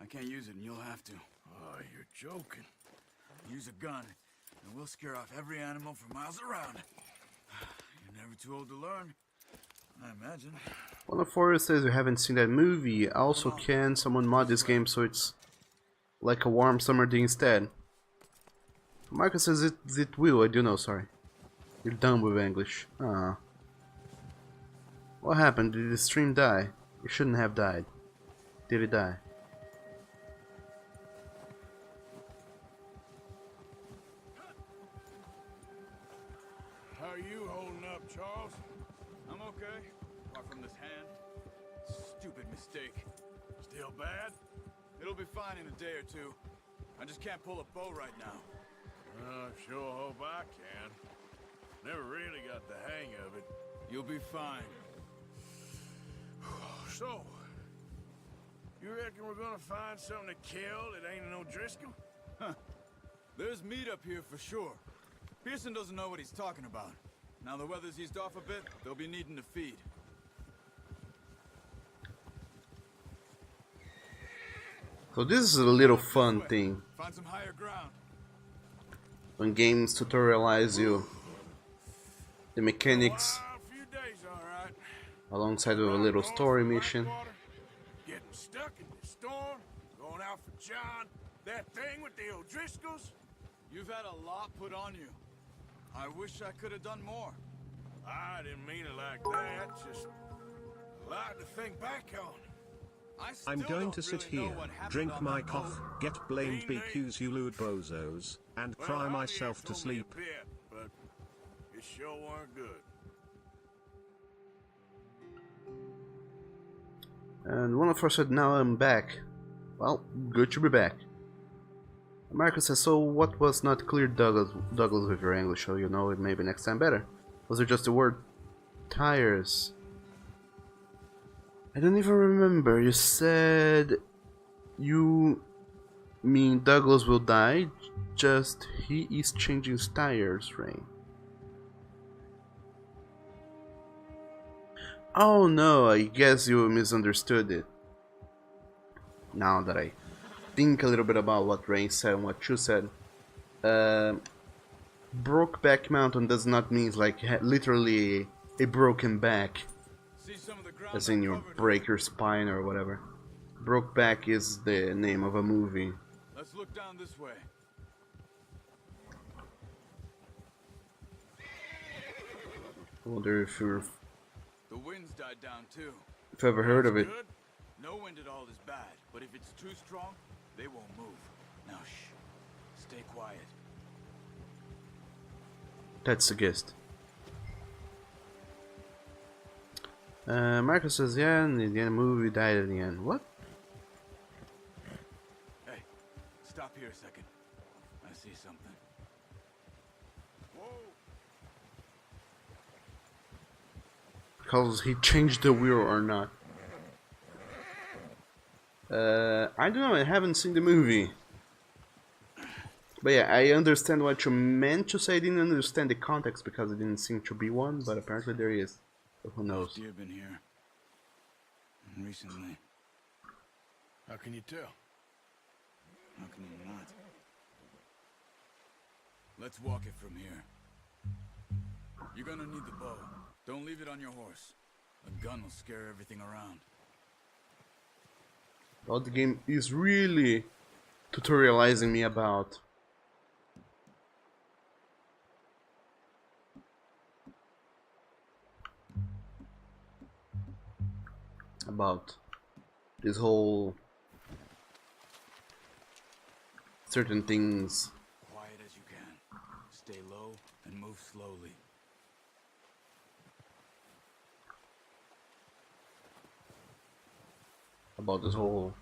I can't use it and you'll have to. Oh, you're joking. Use a gun, and we'll scare off every animal for miles around. You're never too old to learn, I imagine. One of Forrest says you haven't seen that movie. Also, can someone mod this game so it's like a warm summer day instead? Marcus says it will. I do know, sorry. You're dumb with English. Ah. What happened? Did the stream die? It shouldn't have died. Did it die? How are you holding up, Charles? I'm okay, apart from this hand. Stupid mistake. Still bad? It'll be fine in a day or two. I just can't pull a bow right now. Sure hope I can. Never really got the hang of it. You'll be fine. So, you reckon we're gonna find something to kill that ain't no Driscoll? There's meat up here for sure. Pearson doesn't know what he's talking about. Now the weather's eased off a bit, they'll be needing to feed. So this is a little fun thing. Find some higher ground. When games tutorialize you the mechanics Wild few days, all right. alongside with a little story mission. Getting stuck in the storm, going out for John, that thing with the O'Driscolls. You've had a lot put on you. I wish I could have done more. I didn't mean it like that, just a lot to think back on. I'm going to sit here, drink my cough, get blamed BQs you lewd bozos, and cry myself to sleep. But it sure weren't good. And one of us said, now I'm back. Well, good to be back. Marcus says, so what was not clear, Douglas with your English, so you know it maybe next time better? Was it just the word tires? I don't even remember. You said you mean Douglas will die, just he is changing his tires, right? Oh no, I guess you misunderstood it. Now that I think a little bit about what Rain said and what you said, broke back mountain does not mean like literally a broken back, as in you break your spine or whatever. Broke back is the name of a movie. Let's look down this way. I wonder if you're The wind's died down too. if you ever heard of it. Good. No wind at all is bad, but if it's too strong, they won't move. Now shh. Stay quiet. That's the gist. Marcus says, yeah, and in the end, movie died at the end. What? Hey, stop here a second. I see something. Whoa. Because he changed the wheel or not. I don't know, I haven't seen the movie. But yeah, I understand what you meant to say. I didn't understand the context because it didn't seem to be one, but apparently there is. So who knows? Deer been here. Recently. How can you tell? How can you not? Let's walk it from here. You're gonna need the bow. Don't leave it on your horse. A gun will scare everything around. Well, the game is really tutorializing me about this whole certain things. Quiet as you can. Stay low and move slowly. About this whole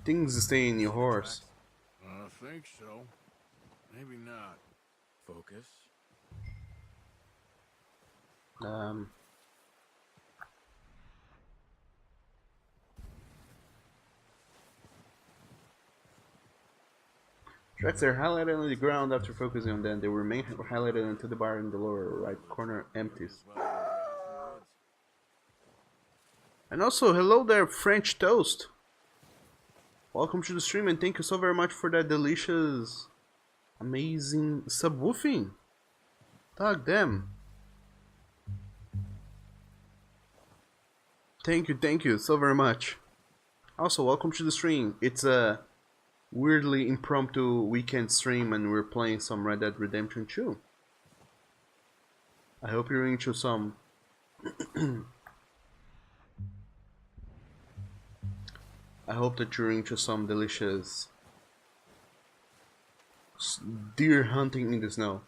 things stay in your horse. I think so. Maybe not. Focus. Tracks are highlighted on the ground after focusing on them. They remain highlighted until the bar in the lower right corner empties. And also, hello there, French toast. Welcome to the stream and thank you so very much for that delicious, amazing subwoofing. Tag them. Thank you so very much. Also, welcome to the stream. It's a weirdly impromptu weekend stream and we're playing some Red Dead Redemption 2. I hope you're into some I hope that you're into some delicious deer hunting in the snow.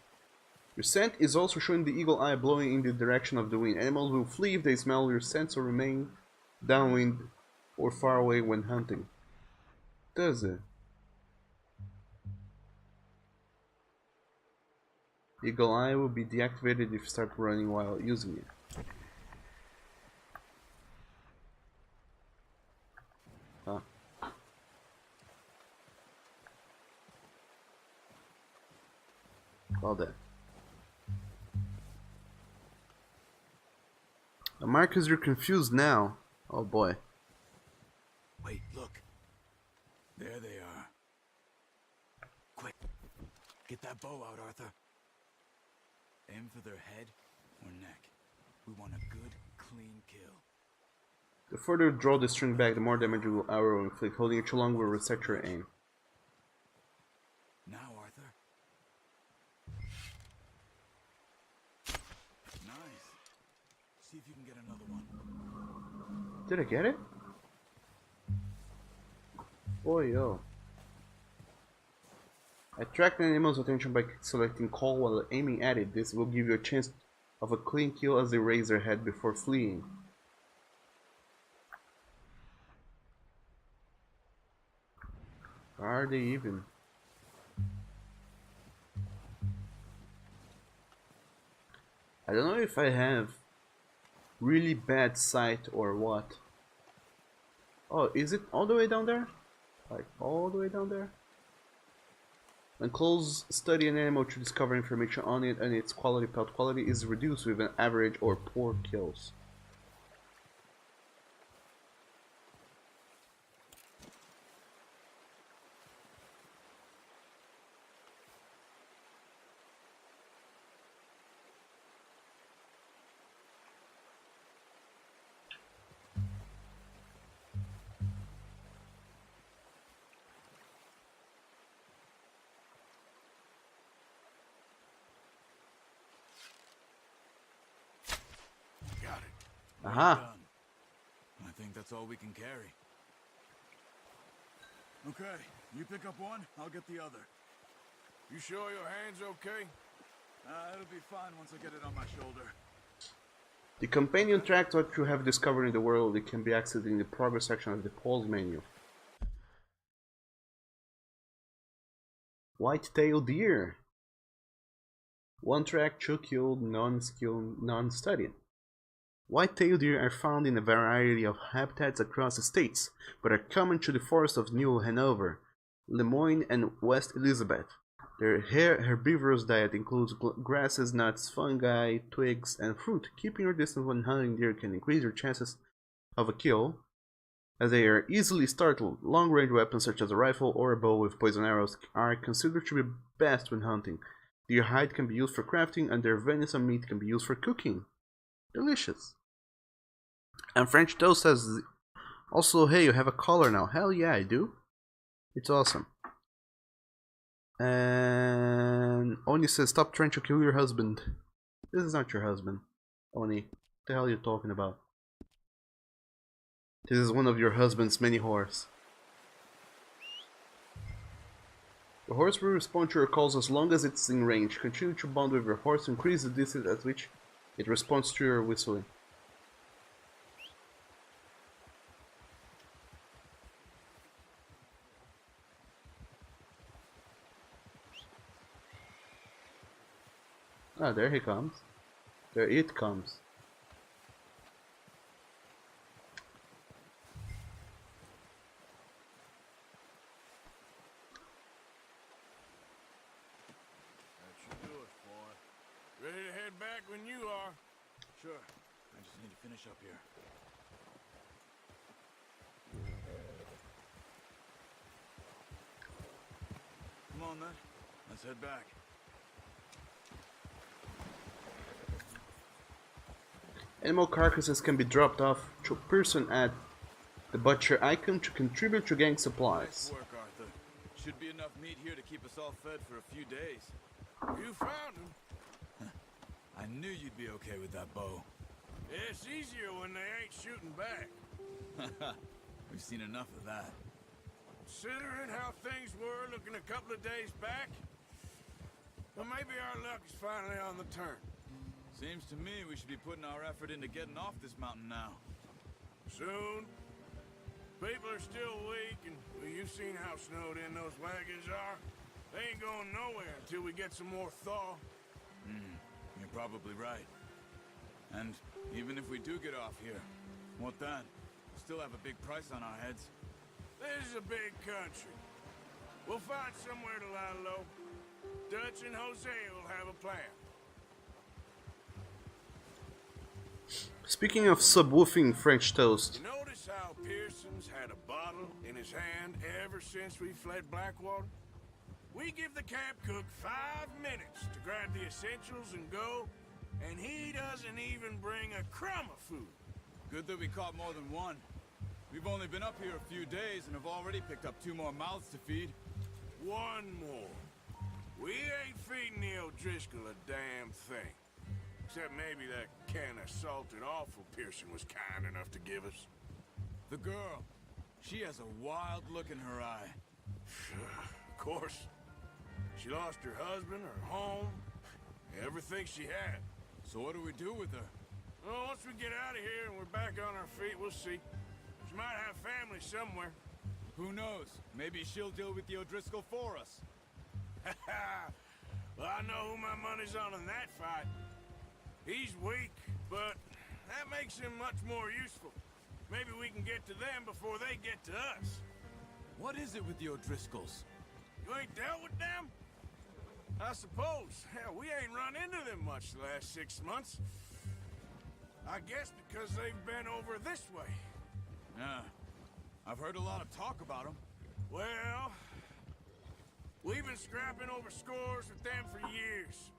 Your scent is also showing the eagle eye blowing in the direction of the wind. Animals will flee if they smell your scent or remain downwind or far away when hunting. Does it? Eagle eye will be deactivated if you start running while using it. Huh. Well then. Marcus, you're confused now. Oh boy. Wait, look. There they are. Quick, get that bow out, Arthur. Aim for their head or neck. We want a good, clean kill. The further you draw the string back, the more damage your arrow will inflict. Holding it too long will reset your aim. Now, Arthur. Nice. See if you can get another one. Did I get it? Boy, yo. Attract an animal's attention by selecting call while aiming at it. This will give you a chance of a clean kill as they raise their head before fleeing. Are they even? I don't know if I have really bad sight or what. Oh, is it all the way down there? Like all the way down there? When close, study an animal to discover information on it and its quality. Pelt quality is reduced with an average or poor kills. Aha. Done. I think that's all we can carry. Okay, you pick up one, I'll get the other. You sure your hand's okay? It'll be fine once I get it on my shoulder. The companion tracks what you have discovered in the world. It can be accessed in the progress section of the pause menu. White-tailed deer. One track, 2 killed, non-skilled, non-studied. White-tailed deer are found in a variety of habitats across the states, but are common to the forests of New Hanover, Lemoyne, and West Elizabeth. Their herbivorous diet includes grasses, nuts, fungi, twigs, and fruit. Keeping your distance when hunting deer can increase your chances of a kill, as they are easily startled. Long-range weapons such as a rifle or a bow with poison arrows are considered to be best when hunting. Deer hide can be used for crafting, and their venison meat can be used for cooking. Delicious. And French Toast says, also, hey, you have a collar now. Hell yeah, I do. It's awesome. And Oni says, stop trying to kill your husband. This is not your husband, Oni. What the hell are you talking about? This is one of your husband's many whores. The horse will respond to your calls as long as it's in range. Continue to bond with your horse to increase the distance at which it responds to your whistling. Ah, there he comes. There it comes. That should do it, boy. Ready to head back when you are. Sure. I just need to finish up here. on then. Let's head back. Animal carcasses can be dropped off to a person at the butcher icon to contribute to gang supplies. Nice work, Arthur. Should be enough meat here to keep us all fed for a few days. You found him. I knew you'd be okay with that bow. It's easier when they ain't shooting back. We've seen enough of that. Considering how things were looking a couple of days back, well, maybe our luck is finally on the turn. Seems to me we should be putting our effort into getting off this mountain now. Soon. People are still weak, and well, you've seen how snowed in those wagons are. They ain't going nowhere until we get some more thaw. You're probably right. And even if we do get off here, what then? We'll still have a big price on our heads. This is a big country. We'll find somewhere to lie low. Dutch and Jose will have a plan. Speaking of subwoofing French toast, You notice how Pearson's had a bottle in his hand ever since we fled Blackwater? We give the camp cook 5 minutes to grab the essentials and go, and he doesn't even bring a crumb of food. Good that we caught more than one. We've only been up here a few days and have already picked up 2 more mouths to feed. One more. We ain't feeding the O'Driscoll a damn thing. Except maybe that can of salted offal Pearson was kind enough to give us. The girl. She has a wild look in her eye. Of course. She lost her husband, her home, everything she had. So what do we do with her? Well, once we get out of here and we're back on our feet, we'll see. She might have family somewhere. Who knows? Maybe she'll deal with the O'Driscoll for us. Well, I know who my money's on in that fight. He's weak, but that makes him much more useful. Maybe we can get to them before they get to us. What is it with the O'Driscolls? You ain't dealt with them? I suppose. Hell, we ain't run into them much the last 6 months. I guess because they've been over this way. Yeah. I've heard a lot of talk about them. Well, we've been scrapping over scores with them for years.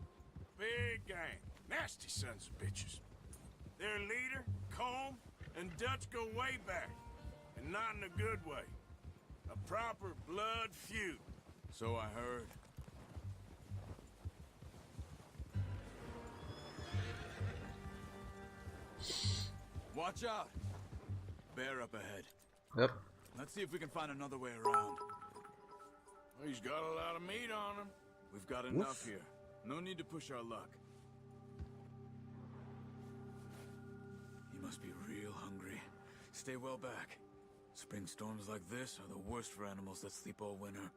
Big gang. Nasty sons of bitches. Their leader, Combe, and Dutch go way back. And not in a good way. A proper blood feud. So I heard. Watch out! Bear up ahead. yep. Let's see if we can find another way around. He's got a lot of meat on him. We've got enough here. No need to push our luck. He must be real hungry. Stay well back. Spring storms like this are the worst for animals that sleep all winter.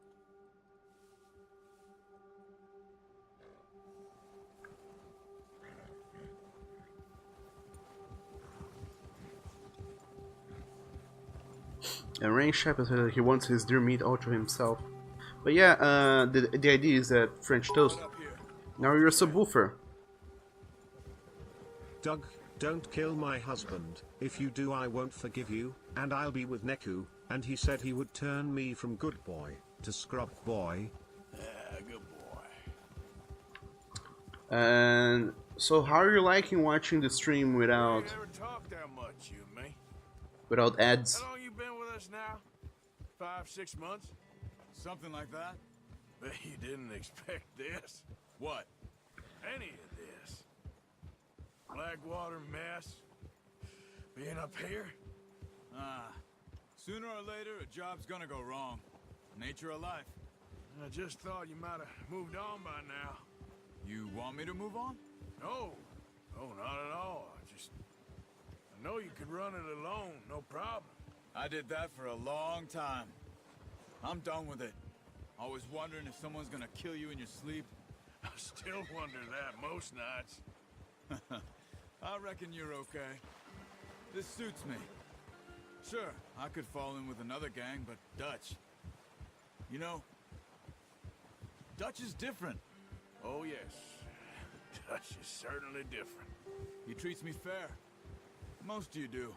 And Rain Shepherd said that he wants his deer meat all to himself. But yeah, the idea is that French toast. Up here. Now you're a subwoofer. Doug, don't kill my husband. If you do, I won't forgive you, and I'll be with Neku. And he said he would turn me from good boy to scrub boy. Good boy. And so, how are you liking watching the stream We without never talked that much, you and me. without ads? How long you been with us now? 5, 6 months? Something like that? Bet you didn't expect this. What? Any of this. Blackwater mess. Being up here. Sooner or later, a job's gonna go wrong. Nature of life. I just thought you might have moved on by now. You want me to move on? No. No, not at all. I know you could run it alone, no problem. I did that for a long time. I'm done with it. Always wondering if someone's gonna kill you in your sleep. I still wonder that most nights. I reckon you're okay. This suits me. Sure, I could fall in with another gang, but Dutch... You know, Dutch is different. Oh, yes. Dutch is certainly different. He treats me fair. Most of you do.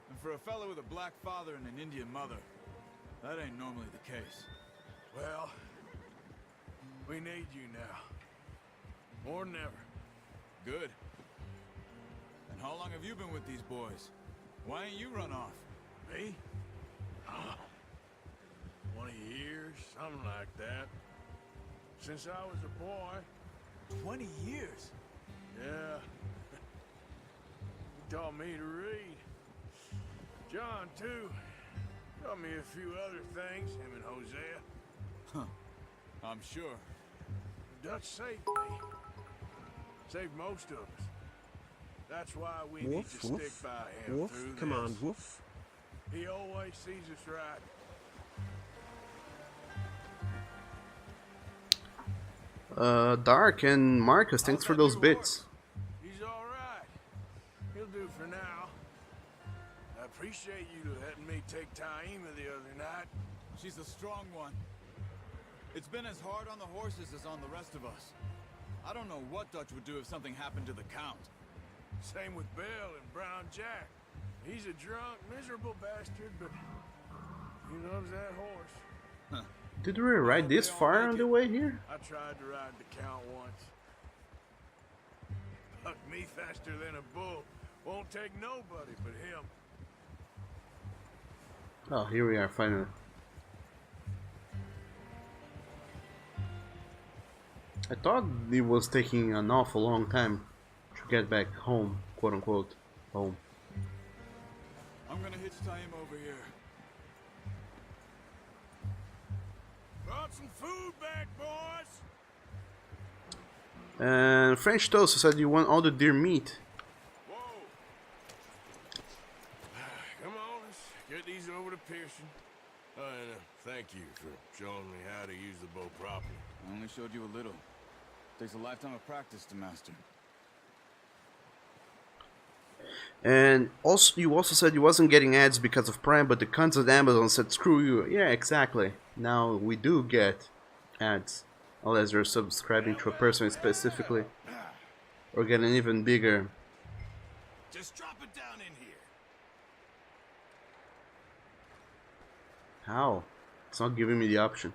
And for a fellow with a black father and an Indian mother, that ain't normally the case. Well, We need you now. More than ever. Good. And how long have you been with these boys? Why ain't you run off? Me? 20 years, something like that. Since I was a boy. 20 years? Yeah. He taught me to read. John, too. Taught me a few other things, him and Hosea. Huh. I'm sure. The Dutch saved me. Saved most of us. That's why we need to stick by him woof, through command this. woof. He always sees us right. Dark and Marcus, thanks for those bits. He's all right. He'll do for now. I appreciate you letting me take Taima the other night. She's a strong one. It's been as hard on the horses as on the rest of us. I don't know what Dutch would do if something happened to the Count. Same with Bill and Brown Jack. He's a drunk, miserable bastard, but he loves that horse. Huh. Did we ride this far on the way here? I tried to ride the Count once. Bucked me faster than a bull. Won't take nobody but him. Oh, here we are finally. I thought it was taking an awful long time to get back home, quote unquote, home. I'm gonna hitch Taima over here. Brought some food back, boys. And French Toast said you want all the deer meat. Whoa. Come on, let's get these over to Pearson. Oh, and thank you for showing me how to use the bow properly. I only showed you a little. Takes a lifetime of practice to master. And also, you also said you wasn't getting ads because of Prime, but the cons of Amazon said screw you. Yeah, exactly. Now we do get ads, unless you're subscribing to a person specifically, or get an even bigger. Just drop it down in here. How? It's not giving me the option.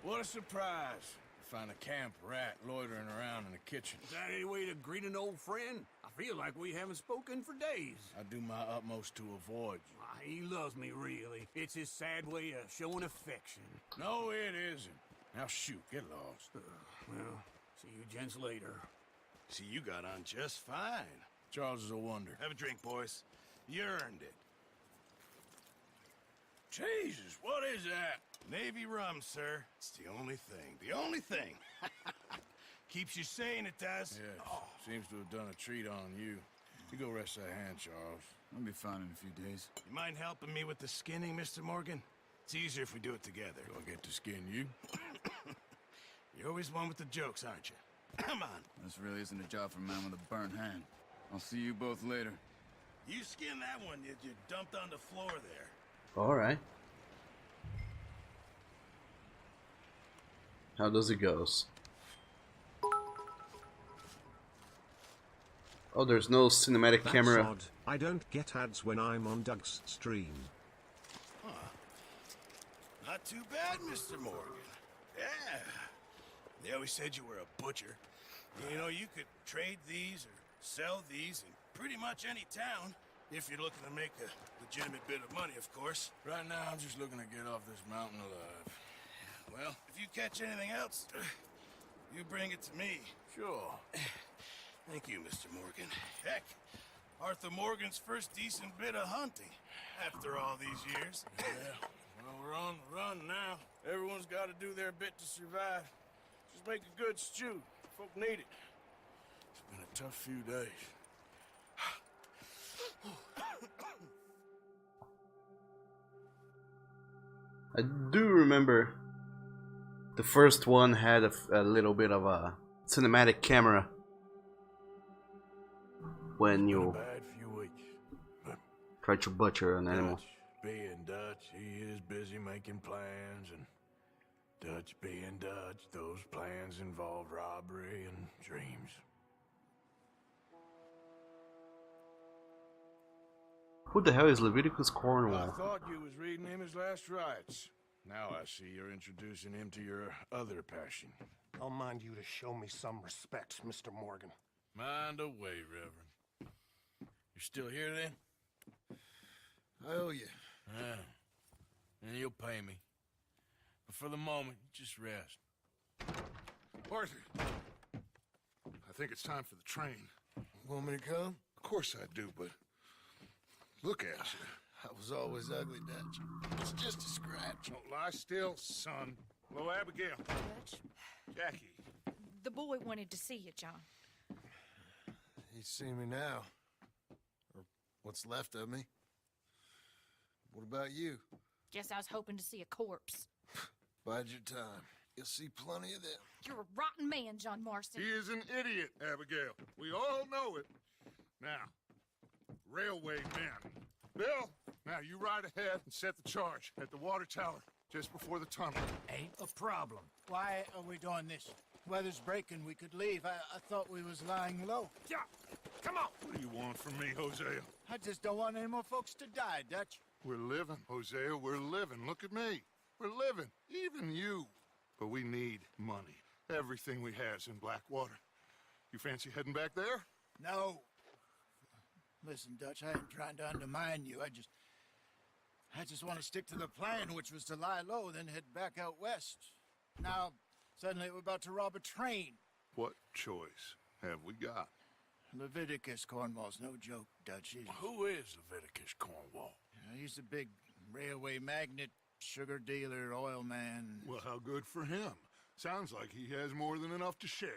What a surprise. Find a camp rat loitering around in the kitchen. Is that any way to greet an old friend? I feel like we haven't spoken for days. I do my utmost to avoid you. Ah, he loves me, really. It's his sad way of showing affection. No, it isn't. Now shoot, get lost. Well, see you gents later. See, you got on just fine. Charles is a wonder. Have a drink, boys. You earned it. Jesus, what is that? Navy rum, sir. It's the only thing. The only thing. Keeps you sane, it does. Yeah, seems to have done a treat on you. You go rest that hand, Charles. I'll be fine in a few days. You mind helping me with the skinning, Mr. Morgan? It's easier if we do it together. Do I get to skin you? You're always one with the jokes, aren't you? Come on. This really isn't a job for a man with a burnt hand. I'll see you both later. You skin that one you dumped on the floor there. Alright. How does it goes? Oh, there's no cinematic That's camera. odd. I don't get ads when I'm on Doug's stream. Huh. Not too bad, Mr. Morgan. Yeah. They always said you were a butcher. You know, you could trade these or sell these in pretty much any town. If you're looking to make a legitimate bit of money, of course. Right now, I'm just looking to get off this mountain alive. Well, if you catch anything else, you bring it to me. Sure. Thank you, Mr. Morgan. Heck, Arthur Morgan's first decent bit of hunting after all these years. Yeah, well, we're on the run now. Everyone's got to do their bit to survive. Just make a good stew. Folk need it. It's been a tough few days. I do remember the first one had a little bit of a cinematic camera when you Bad few weeks. try to butcher an animal. Dutch being Dutch, he is busy making plans, and Dutch being Dutch, those plans involve robbery and dreams. Who the hell is Leviticus I Cornwall? thought you was reading him his last rites. Now I see you're introducing him to your other passion. I'll mind you to show me some respect, Mr. Morgan. Mind away, Reverend. You're still here then? I owe you. Yeah. And you'll pay me. But for the moment, just rest. Arthur, I think it's time for the train. Want me to come? Of course I do, but look at you. I was always ugly, Dutch. It's just a scratch. Don't lie still, son. Hello, Abigail. Dutch, Jackie. the boy wanted to see you, John. He's seen me now. Or what's left of me. What about you? Guess I was hoping to see a corpse. Bide your time. You'll see plenty of them. You're a rotten man, John Marston. He is an idiot, Abigail. We all know it. Now, railway men. Bill, now you ride ahead and set the charge at the water tower just before the tunnel. Ain't a problem. Why are we doing this? Weather's breaking, we could leave. I thought we was lying low. Yeah, come on. What do you want from me, Hosea? I just don't want any more folks to die, Dutch. We're living, Hosea, we're living. Look at me. We're living, even you. But we need money. Everything we has in Blackwater. You fancy heading back there? No. Listen, Dutch, I ain't trying to undermine you. I just want to stick to the plan, which was to lie low, then head back out west. Now, suddenly we're about to rob a train. What choice have we got? Leviticus Cornwall's no joke, Dutch. Who is Leviticus Cornwall? He's a big railway magnate, sugar dealer, oil man. Well, how good for him. Sounds like he has more than enough to share.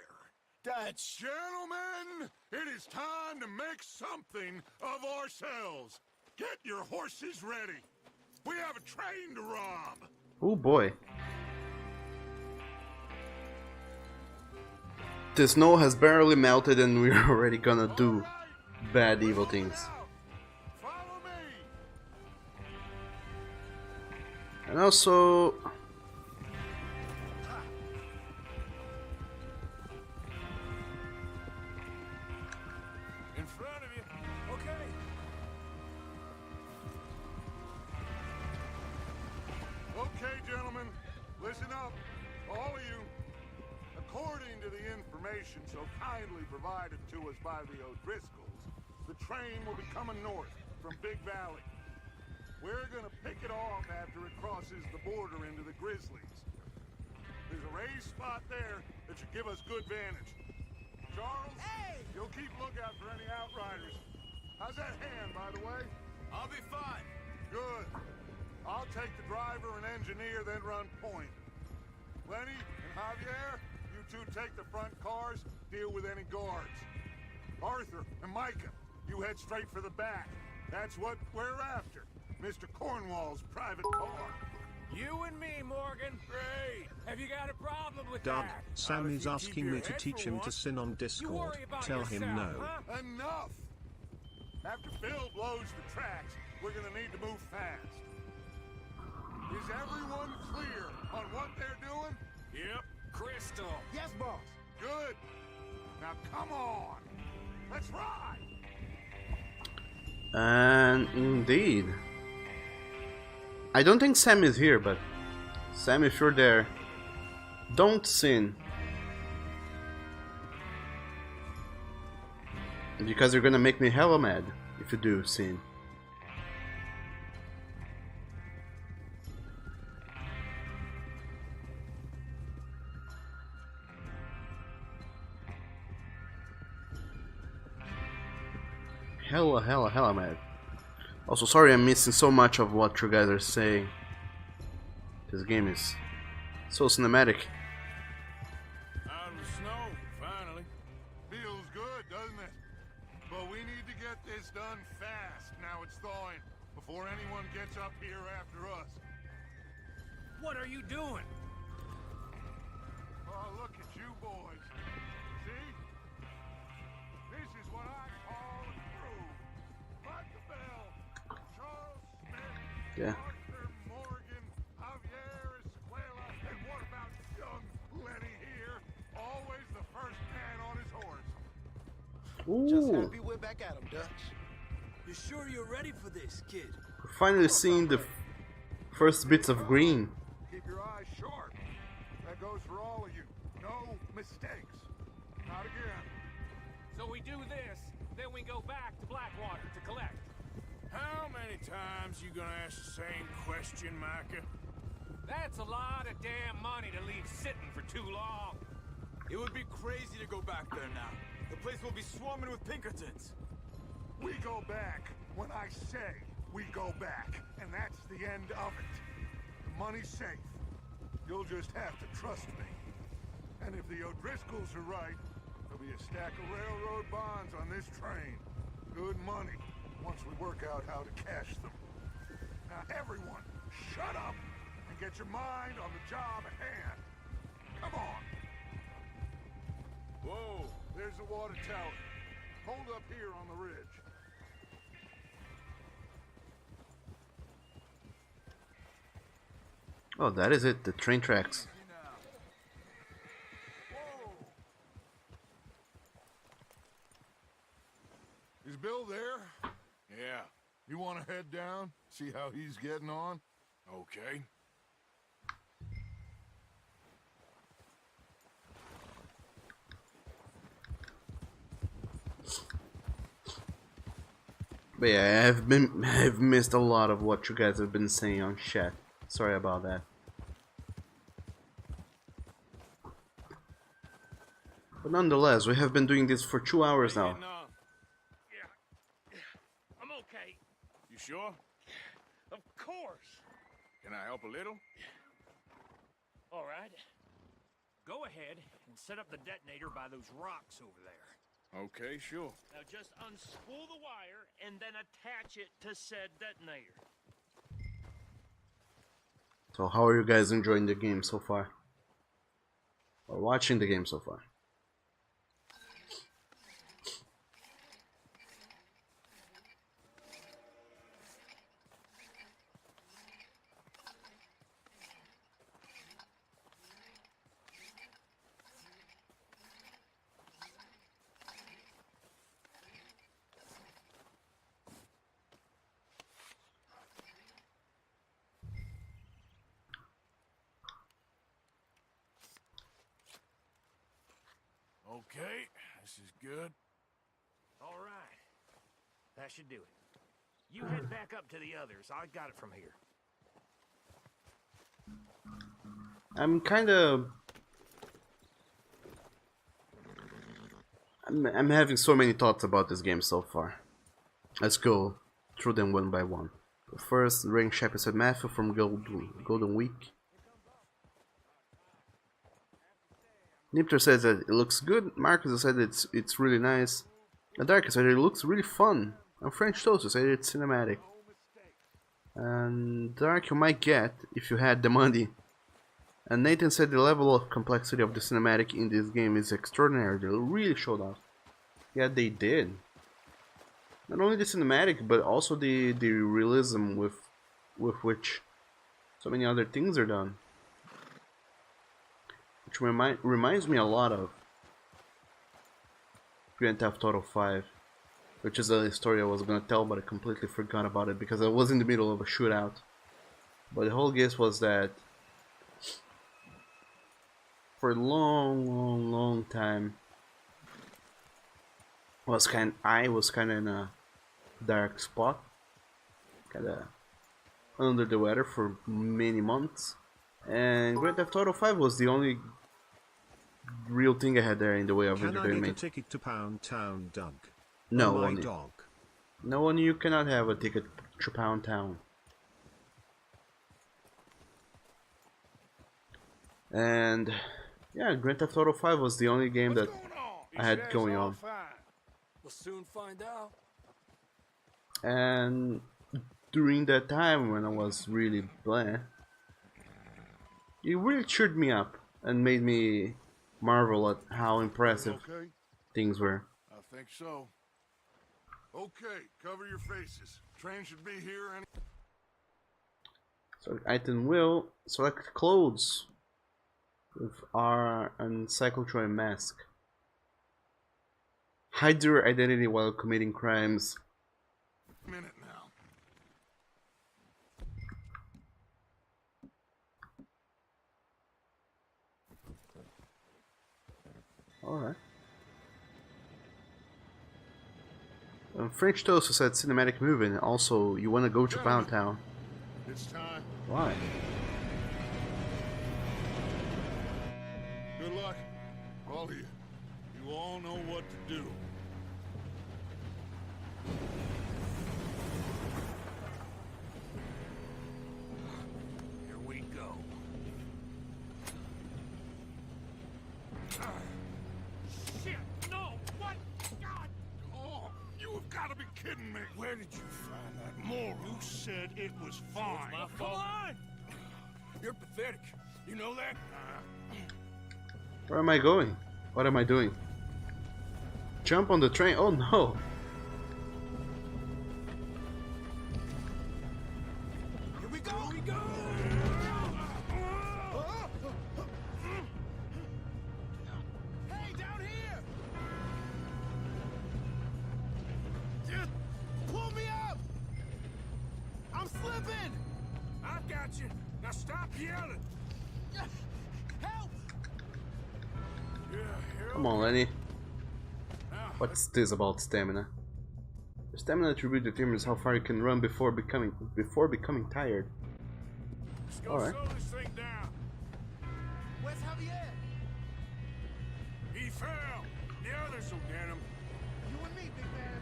Dutch! Gentlemen, it is time to make something of ourselves. Get your horses ready. We have a train to rob. Oh boy. The snow has barely melted and we're already gonna do bad evil things. Follow me. And also... In front of you. Okay. Okay, gentlemen, listen up, all of you. According to the information so kindly provided to us by the O'Driscolls, the train will be coming north from Big Valley. We're gonna pick it off after it crosses the border into the Grizzlies. There's a raised spot there that should give us good vantage. Charles, you'll keep lookout for any outriders. How's that hand, by the way? I'll be fine. Good. I'll take the driver and engineer, then run point. Lenny and Javier, you two take the front cars, deal with any guards. Arthur and Micah, you head straight for the back. That's what we're after. Mr. Cornwall's private car. You and me, Morgan. Great. Have you got a problem with Doug, that? Sam is you keep asking your me to head teach for him to once. sin on You Discord. worry about Tell him yourself, no. huh? Enough! After Phil blows the tracks, we're gonna need to move fast. Is everyone clear on what they're doing? Yep. Crystal. Yes, boss. Good. Now come on. Let's ride. And indeed. I don't think Sam is here, but Sam, if you're there, don't sin. Because you're gonna make me hella mad if you do sin. Hella mad. Also, sorry I'm missing so much of what you guys are saying. This game is so cinematic. Out of the snow, finally. Feels good, doesn't it? But we need to get this done fast. Now it's thawing before anyone gets up here after us. What are you doing? Oh, look at you boys. See? This is what I call a groove. Like the bell. Charles Smith. Yeah. Arthur Morgan. Javier Escuela. And what about young Lenny here? Always the first man on his horse. Just Ooh, happy we're back at him, Dutch. You sure you're ready for this, kid? we're finally seeing the first bits of green. do this, then we go back to Blackwater to collect. How many times you gonna ask the same question, Micah? That's a lot of damn money to leave sitting for too long. It would be crazy to go back there now. The place will be swarming with Pinkertons. We go back when I say we go back, and that's the end of it. The money's safe. You'll just have to trust me. And if the O'Driscolls are right, there'll be a stack of railroad bonds on this train. Good money, once we work out how to cash them. Now everyone, shut up and get your mind on the job at hand. Come on. Whoa, there's the water tower. Hold up here on the ridge. Oh, that is it, the train tracks. Is Bill there? Yeah. You want to head down? See how he's getting on? Okay. But yeah, I've missed a lot of what you guys have been saying on chat. Sorry about that. But nonetheless, we have been doing this for 2 hours now. Yeah. I'm okay. You sure? Of course. Can I help a little? All right. Go ahead and set up the detonator by those rocks over there. Okay, sure. Now just unspool the wire and then attach it to said detonator. So how are you guys enjoying the game so far? Or watching the game so far? Okay, this is good. All right. That should do it. You head back up to the others. I got it from here. I'm having so many thoughts about this game so far. Let's go through them one by one. First, Rain Shepherd said Matthew from Golden Week. Nipter says that it looks good. Marcus said it's really nice. And Dark said it looks really fun. And French Toast said it's cinematic. And Dark you might get if you had the money. And Nathan said the level of complexity of the cinematic in this game is extraordinary. They really showed off. Yeah, they did. Not only the cinematic, but also the realism with which so many other things are done. Which reminds me a lot of Grand Theft Auto 5, which is a story I was gonna tell, but I completely forgot about it because I was in the middle of a shootout. But the whole gist was that for a long time, I was kind of in a dark spot, kind of under the weather for many months, and Grand Theft Auto 5 was the only real thing I had there in the way of entertainment. Can I get a ticket to Pound Town, Doug? No, my only, dog. No one, you cannot have a ticket to Pound Town. And yeah, Grand Theft Auto 5 was the only game that I had going on. We'll soon find out. And during that time when I was really bland, it really cheered me up and made me marvel at how impressive things were. I think so. Okay, cover your faces. Train should be here any... So item will select clothes with R and cyclotron mask. Hide your identity while committing crimes. Minute now. Alright. French Toast said cinematic movie, and also you want to go to Pound Town. It's time. Why? Good luck, all of you. You all know what to do. Here we go. Shit! No! What? God! Oh, you have got to be kidding me. Where did you find that moron? You said it was fine. My fault. Come on! You're pathetic. You know that? Where am I going? What am I doing? Jump on the train? Oh no! Here we go! Here we go! Hey, down here! Just pull me up! I'm slipping! I got you. Now stop yelling. Help! Come on, Lenny. What's this about stamina? The stamina attribute determines how far you can run before becoming tired. All right. Slow this thing down. Where's Javier? He fell. The others will get him. You and me, big man.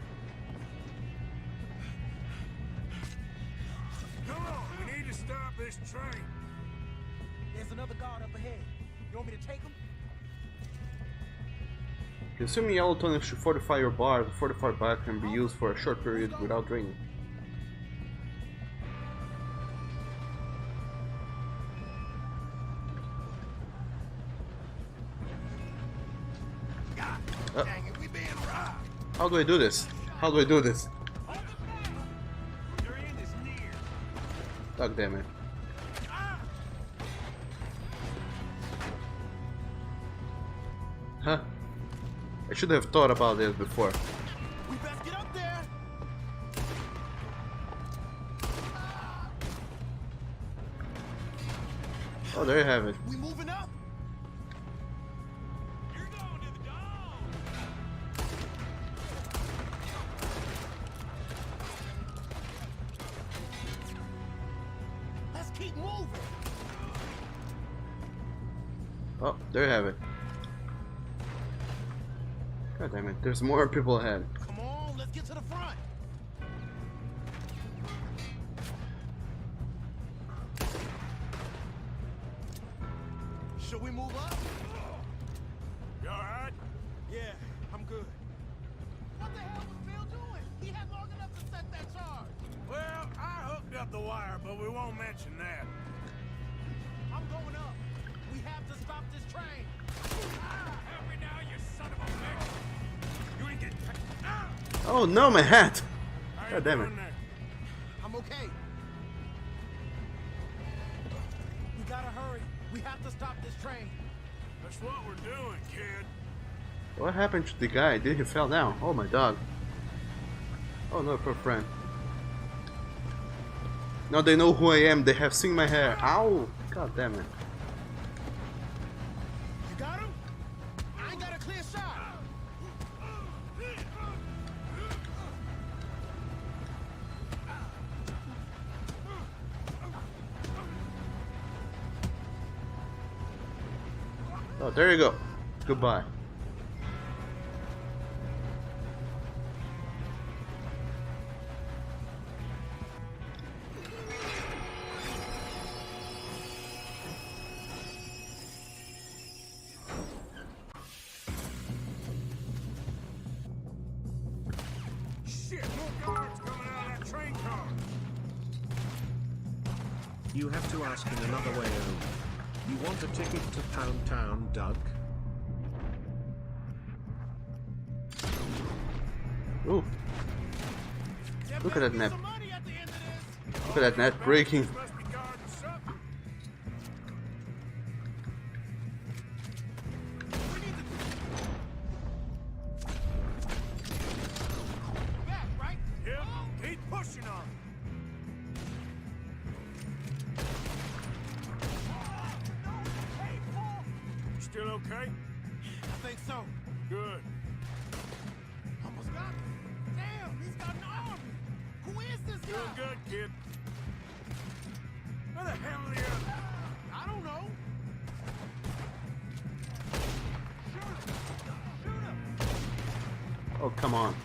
Come on, we need to stop this train. There's another guard up ahead. You want me to take him? Consuming yellow tonics to fortify your bar. The fortified bar can be used for a short period without draining. Dang it, we being robbed. How do I do this? How do I do this? Your end is near. God damn it. Huh? I should have thought about this before. We best get up there. Oh, there you have it. We moving up. You're going to the dome. Let's keep moving. Oh, there you have it. God damn it, there's more people ahead. Come on, let's get to the front. Should we move up? You alright? Yeah, I'm good. What the hell was Bill doing? He had long enough to set that charge. Well, I hooked up the wire, but we won't mention that. I'm going up. We have to stop this train. Help me now, you son of a bitch. You ain't getting... Oh no, my hat! God damn it. I'm okay. We gotta hurry. We have to stop this train. That's what we're doing, kid. What happened to the guy? Did he fell down? Oh my dog. Oh no, poor friend. Now they know who I am. They have seen my hair. Ow! God damn it. You got him? I ain't got a clear shot. Oh, there you go. Goodbye. Shit, more guards coming out of that train car. You have to ask in another way over. You want a ticket to Pound Town, Doug? Ooh. Look at that net. Look at that net breaking. Keep pushing on. You still okay? I think so. Good. Almost got me. Damn, He's got an army. Who is this guy? Doing good, kid. Where the hell are the others? I don't know. Oh, come on.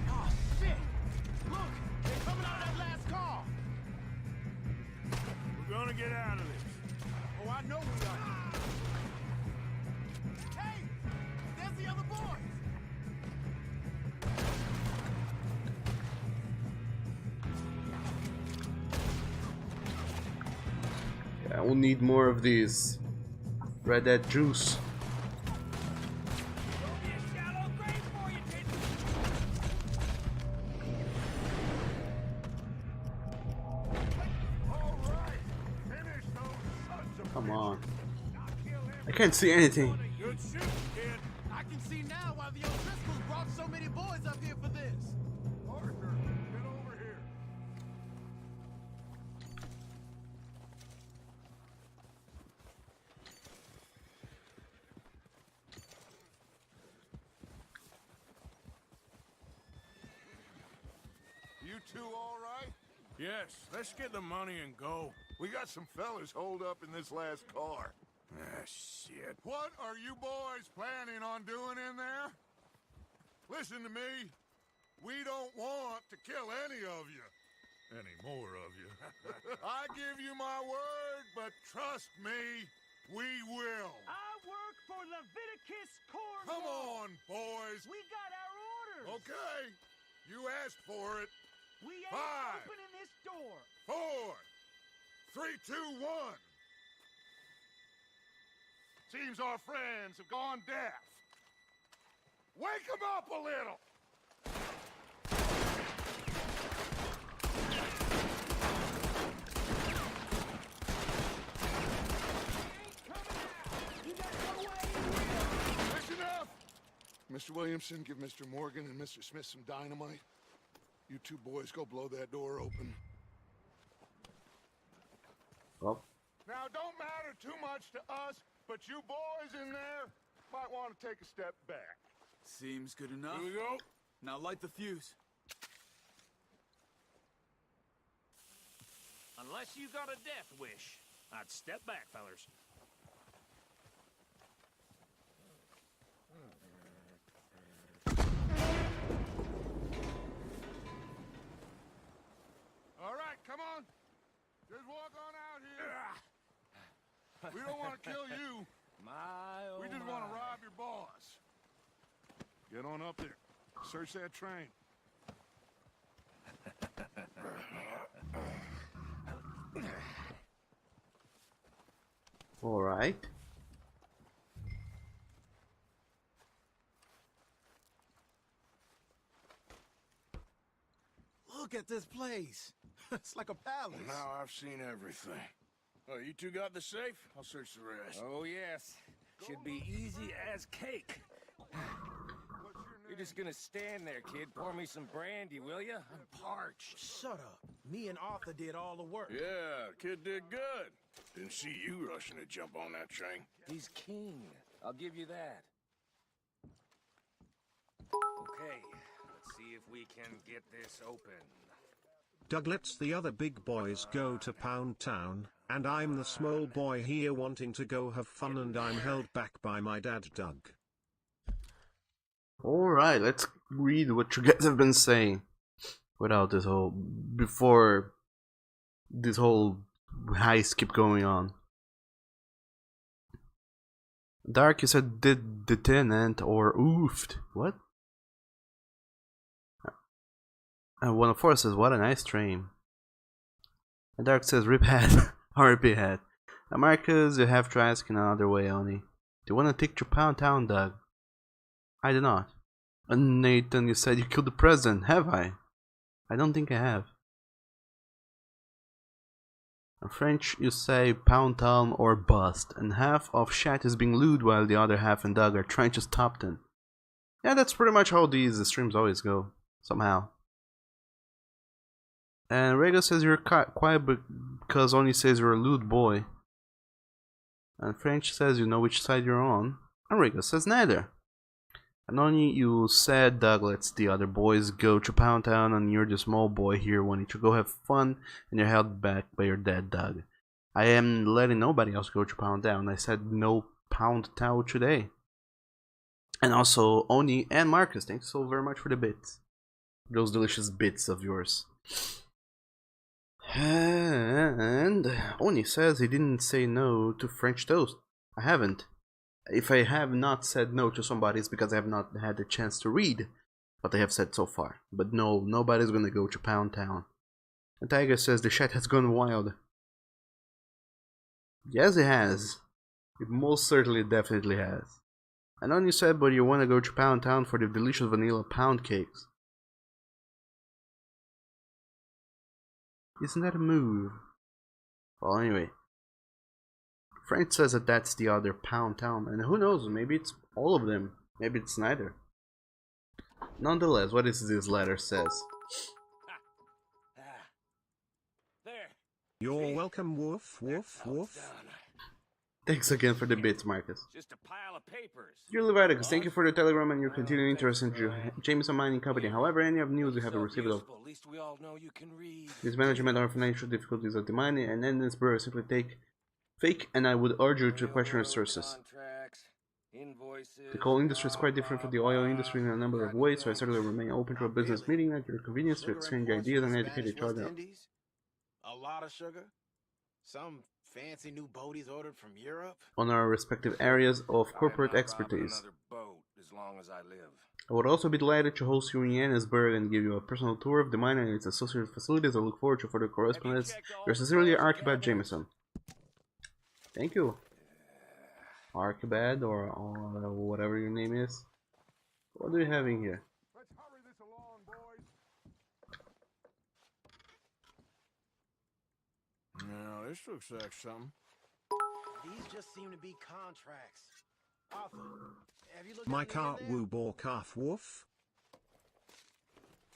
Oh, shit. Look, they're coming out of that last car. We're gonna get out of this. Oh, I know we are. Hey, there's the other boys. Yeah, we'll need more of these. Red Dead juice. There'll be a shallow grave for you, kid. All right, finish those sons of Come on. kill him. I can't see anything. Good shooting, kid. I can see now why the O'Driscolls brought so many boys up here for this. Arthur, get over here. You two all right? Yes, let's get the money and go. We got some fellas holed up in this last car. Ah, shit. What are you boys planning on doing in there? Listen to me. We don't want to kill any of you. Any more of you. I give you my word, but trust me, we will. I work for Leviticus Corps. Come on, boys. We got our orders. Okay. You asked for it. We ain't 5, opening this door. 4, 3, 2, 1. Seems our friends have gone deaf. Wake them up a little. Listen up! Mr. Williamson, give Mr. Morgan and Mr. Smith some dynamite. You two boys go blow that door open. Well, Now, don't matter too much to us, but you boys in there might want to take a step back. Seems good enough. Here we go. Now light the fuse. Unless you got a death wish, I'd step back, fellers. All right, come on. Just walk on out here. We don't want to kill you. We just want to rob your boss. Get on up there. Search that train. all right. Look at this place. It's like a palace. Now I've seen everything. Oh, you two got the safe? I'll search the rest. Oh, yes. Should be easy as cake. You're just gonna stand there, kid. Pour me some brandy, will ya? I'm parched. Shut up. Me and Arthur did all the work. Yeah, kid did good. Didn't see you rushing to jump on that train. He's king. I'll give you that. Okay, let's see if we can get this open. Doug lets the other big boys go to Pound Town, and I'm the small boy here wanting to go have fun, and I'm held back by my dad Doug. Alright, let's read what you guys have been saying without this whole, before this whole heist keep going on. Dark, you said did the tenant or oofed. What? And 104 says, what a nice train. And Dark says, rip head. RP head. Now Marcus, you have to ask in another way only. Do you want to take your Pound Town, Doug? I do not. And Nathan, you said you killed the president. Have I? I don't think I have. In French, you say Pound Town or bust. And half of Shat is being looted while the other half and Doug are trying to stop them. Yeah, that's pretty much how these streams always go. Somehow. And Rego says you're quiet because only says you're a lewd boy. And French says you know which side you're on. Enrico says neither. And only you said Doug lets the other boys go to Pound Town, and you're the small boy here wanting to go have fun, and you're held back by your dad, Doug. I am letting nobody else go to Pound Town. I said no Pound Town today. And also Oni and Marcus, thanks so very much for the bits. Those delicious bits of yours. And Oni says he didn't say no to French toast. I haven't. If I have not said no to somebody, it's because I have not had the chance to read what they have said so far. But no, nobody's gonna go to Pound Town. And Tiger says the chat has gone wild. Yes, it has. It most certainly definitely has. I know you said, but you want to go to Pound Town for the delicious vanilla pound cakes. Isn't that a move? Well, anyway. Frank says that that's the other Pound Town, and who knows, maybe it's all of them. Maybe it's neither. Nonetheless, what is this letter says? There. You're welcome, woof, woof, woof. Thanks again for the bits, Marcus. Just a pile of papers. Dear Leviticus, thank you for the telegram and your continued interest in Jameson Mining Company. However, any of news you have received of mismanagement or financial difficulties of the mining and in this bureau simply take fake, and I would urge you to question your sources. The coal industry is quite different from the oil industry in a number of ways, so I certainly remain open to a business meeting at your convenience to exchange ideas and educate each other. A lot of sugar? Some fancy new boat he's ordered from Europe? On our respective areas of corporate expertise. I would also be delighted to host you in Johannesburg and give you a personal tour of the mine and its associated facilities. I look forward to further correspondence. Yours sincerely, Archibald Jameson. Thank you. Archibald or whatever your name is. What do you have in here? Let's hurry this along, boys. Now, this looks like something. These just seem to be contracts. Arthur, have you looked My at car anything woo bore calf woof.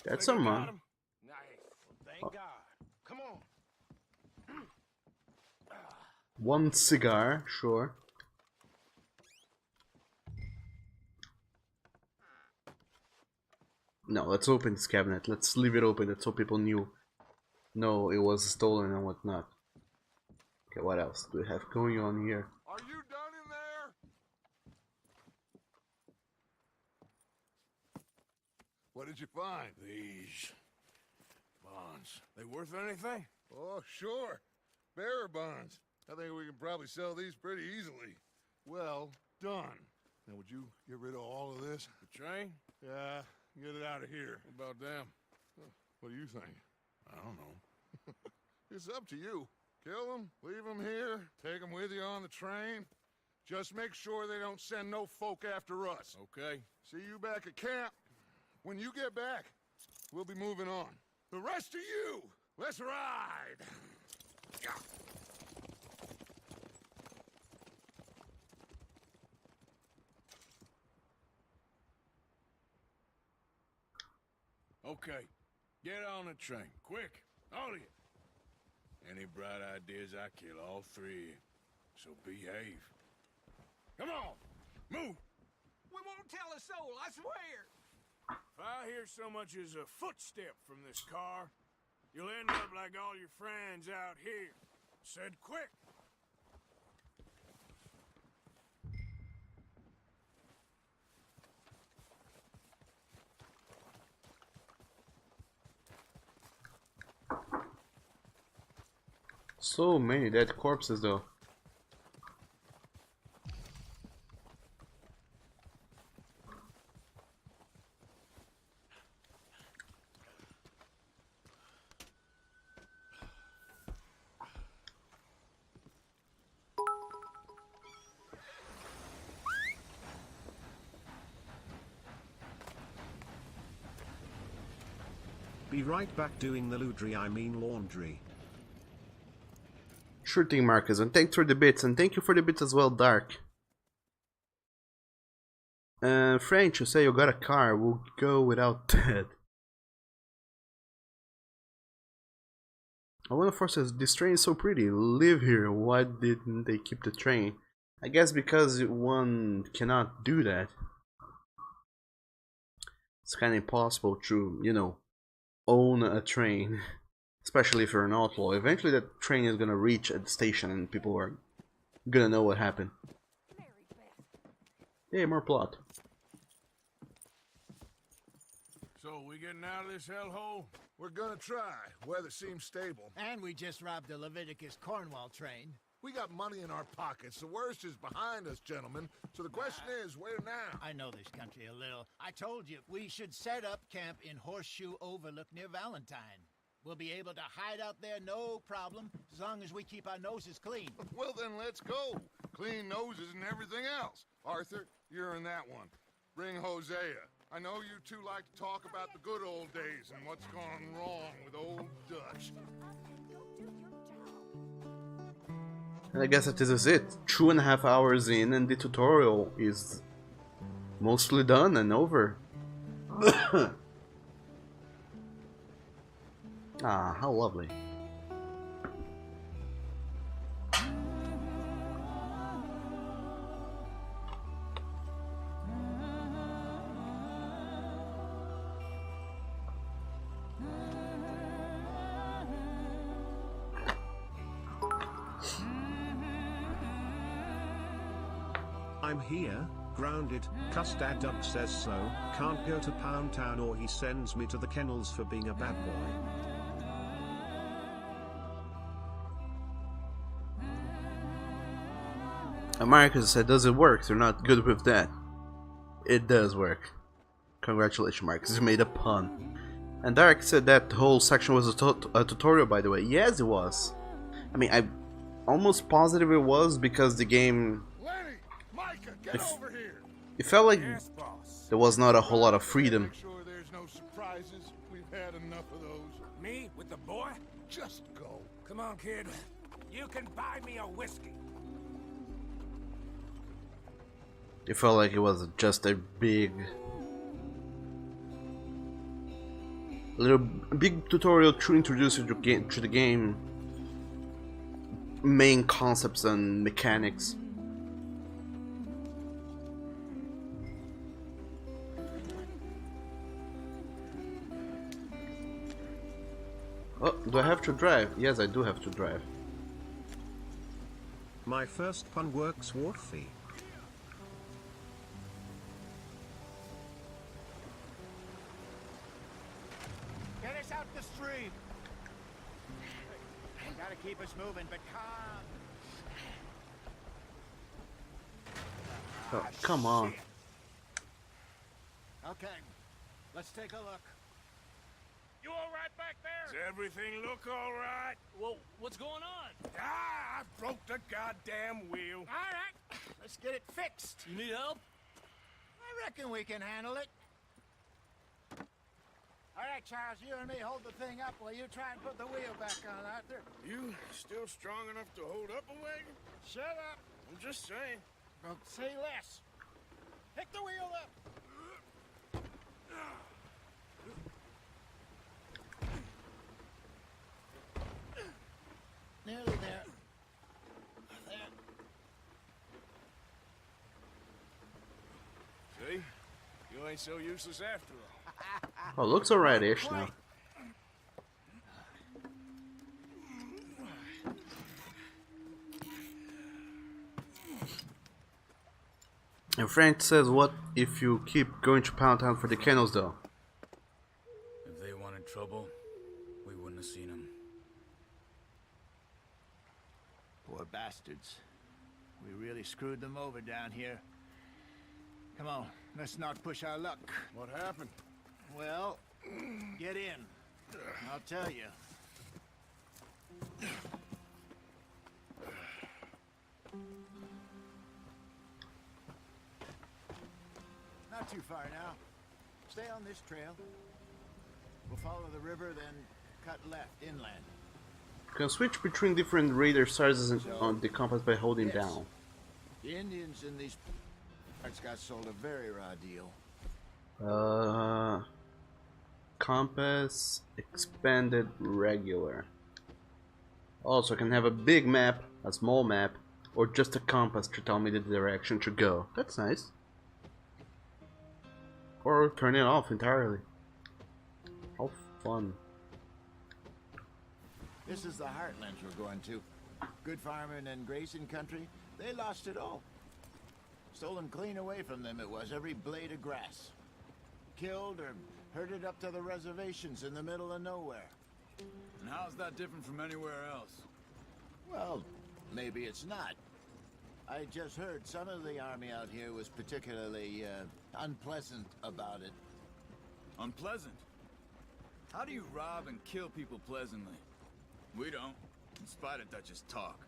That's some man. Nice. Thank God. Come on. One cigar, sure. No, let's open this cabinet. Let's leave it open so people knew. No, it was stolen and whatnot. Okay, what else do we have going on here? Are you done in there? What did you find? These bonds. They worth anything? Oh, sure. Bearer bonds. I think we can probably sell these pretty easily. Well done. Now, would you get rid of all of this? The train? Yeah, get it out of here. What about them? What do you think? I don't know. It's up to you. Kill them, leave them here, take them with you on the train. Just make sure they don't send no folk after us. Okay. See you back at camp. When you get back, we'll be moving on. The rest of you, let's ride! Okay. Get on the train. Quick. All of you. Any bright ideas, I kill all three. So behave. Come on. Move. We won't tell a soul, I swear. If I hear so much as a footstep from this car, you'll end up like all your friends out here. Said quick. So many dead corpses though. Be right back doing the laundry. Sure thing, Marcus, and thanks for the bits, and thank you for the bits as well, Dark. French, you say you got a car, we'll go without that. I wanna force us, this train is so pretty, live here, why didn't they keep the train? I guess because one cannot do that, it's kind of impossible to, you know, own a train, especially if you're an outlaw. Eventually that train is gonna reach at the station and people are gonna know what happened. Hey, more plot. So, we getting out of this hellhole? We're gonna try. Weather seems stable. And we just robbed a Leviticus Cornwall train. We got money in our pockets. The worst is behind us, gentlemen. So the question is, where now? I know this country a little. I told you, we should set up camp in Horseshoe Overlook near Valentine. We'll be able to hide out there, no problem, as long as we keep our noses clean. Well, then let's go. Clean noses and everything else. Arthur, you're in that one. Bring Hosea. I know you two like to talk about the good old days and what's gone wrong with old Dutch. And I guess that this is it. 2.5 hours in and the tutorial is mostly done and over. Ah, how lovely. I'm here, grounded, Custard Duck says so, can't go to Pound Town or he sends me to the kennels for being a bad boy. America said, does it work? They're not good with that. It does work. Congratulations, Marcus, you made a pun. And Derek said that whole section was a tutorial, by the way. Yes, it was. I mean, I'm almost positive it was because the game... Lenny! Micah, get over here! It felt like Yes, boss. there was not a whole lot of freedom. Make sure there's no surprises. We've had enough of those. Me with the boy? Just go. Come on, kid. You can buy me a whiskey. It felt like it was just a big tutorial to introduce you to the game main concepts and mechanics. Oh, do I have to drive? Yes, I do have to drive. My first pun works, Wolfie. Get us out the stream. Gotta keep us moving, but calm. Oh, come on. Okay, let's take a look. You all right back Does there? everything look all right? Well, what's going on? Ah, I broke the goddamn wheel. All right, let's get it fixed. You need help? I reckon we can handle it. All right, Charles, you and me hold the thing up while you try and put the wheel back on, Arthur. You still strong enough to hold up a wagon? Shut up. I'm just saying. Well, say less. Pick the wheel up. Nearly there. There. See? You ain't so useless after all. Oh, looks alright-ish now. And Frank says, what if you keep going to Pound Town for the kennels though? If they wanted trouble, we wouldn't have seen them. Poor bastards. We really screwed them over down here. Come on, let's not push our luck. What happened? Well, get in. I'll tell you. Not too far now. Stay on this trail. We'll follow the river, then cut left inland. You can switch between different radar sizes on the compass by holding Yes. down. The Indians in these parts got sold a very raw deal. Compass expanded regular. Also, I can have a big map, a small map, Or just a compass to tell me the direction to go. That's nice. Or turn it off entirely. How fun. This is the heartlands we're going to. Good farming and grazing country. They lost it all. Stolen clean away from them it was, every blade of grass. Killed or herded up to the reservations in the middle of nowhere. And how's that different from anywhere else? Well, maybe it's not. I just heard some of the army out here was particularly, unpleasant about it. Unpleasant? How do you rob and kill people pleasantly? We don't, in spite of Dutch's talk.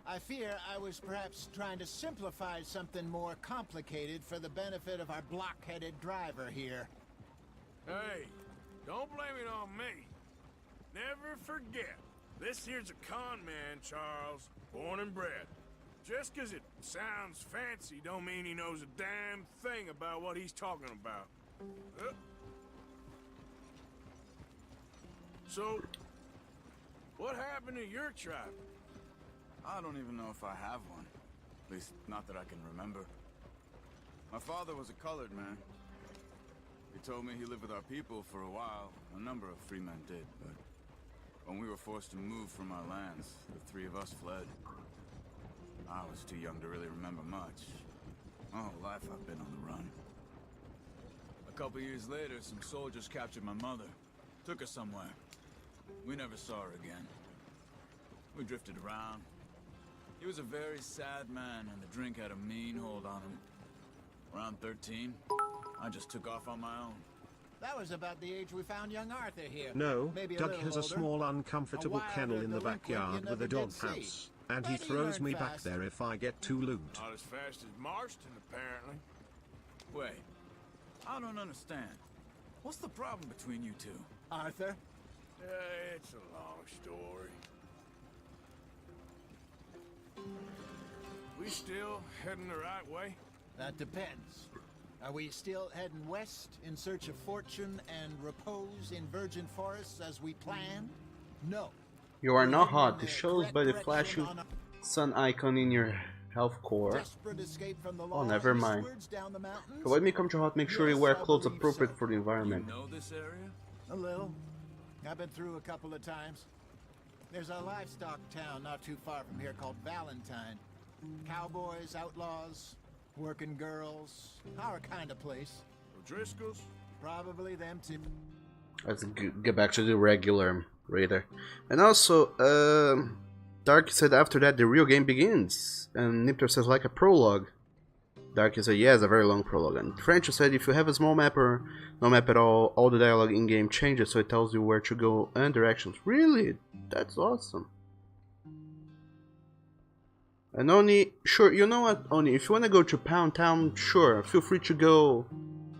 I fear I was perhaps trying to simplify something more complicated for the benefit of our block-headed driver here. Hey, don't blame it on me. Never forget, this here's a con man, Charles, born and bred. Just 'cause it sounds fancy don't mean he knows a damn thing about what he's talking about. So, what happened to your tribe? I don't even know if I have one. At least, not that I can remember. My father was a colored man. He told me he lived with our people for a while. A number of free men did, but when we were forced to move from our lands, the three of us fled. I was too young to really remember much. My whole life I've been on the run. A couple years later, some soldiers captured my mother. Took her somewhere. We never saw her again. We drifted around. He was a very sad man, and the drink had a mean hold on him. Around 13, I just took off on my own. That was about the age we found young Arthur here. No, Maybe Doug little has a older. small uncomfortable A kennel wilder in the delinquent you backyard with never a did doghouse. see. And he But he throws learned me back fast. there if I get too loot. Not as fast as Marston, apparently. Wait, I don't understand. What's the problem between you two? Arthur? It's a long story. We still heading the right way? That depends. Are we still heading west in search of fortune and repose in virgin forests as we planned? No. You are We're not heading hot. in This the shows correct by the direction flashing on a sun icon in your health core. desperate escape from the law Oh, never mind. eastwards down the mountains? So when we come to hot, make sure you Yes, wear I clothes believe appropriate so. for the You environment. know this area? A little. I've been through a couple of times. There's a livestock town not too far from here called Valentine. Cowboys, outlaws, working girls, our kind of place. O'Driscoll's? Probably them too. Let's get back to the regular raider. And also, Darky said after that the real game begins. And Nipter says like a prologue. Darky said yeah, it's a very long prologue. And French said if you have a small map or no map at all the dialogue in-game changes so it tells you where to go and directions. Really? That's awesome. And Oni, sure, you know what, Oni, if you want to go to Pound Town, sure, feel free to go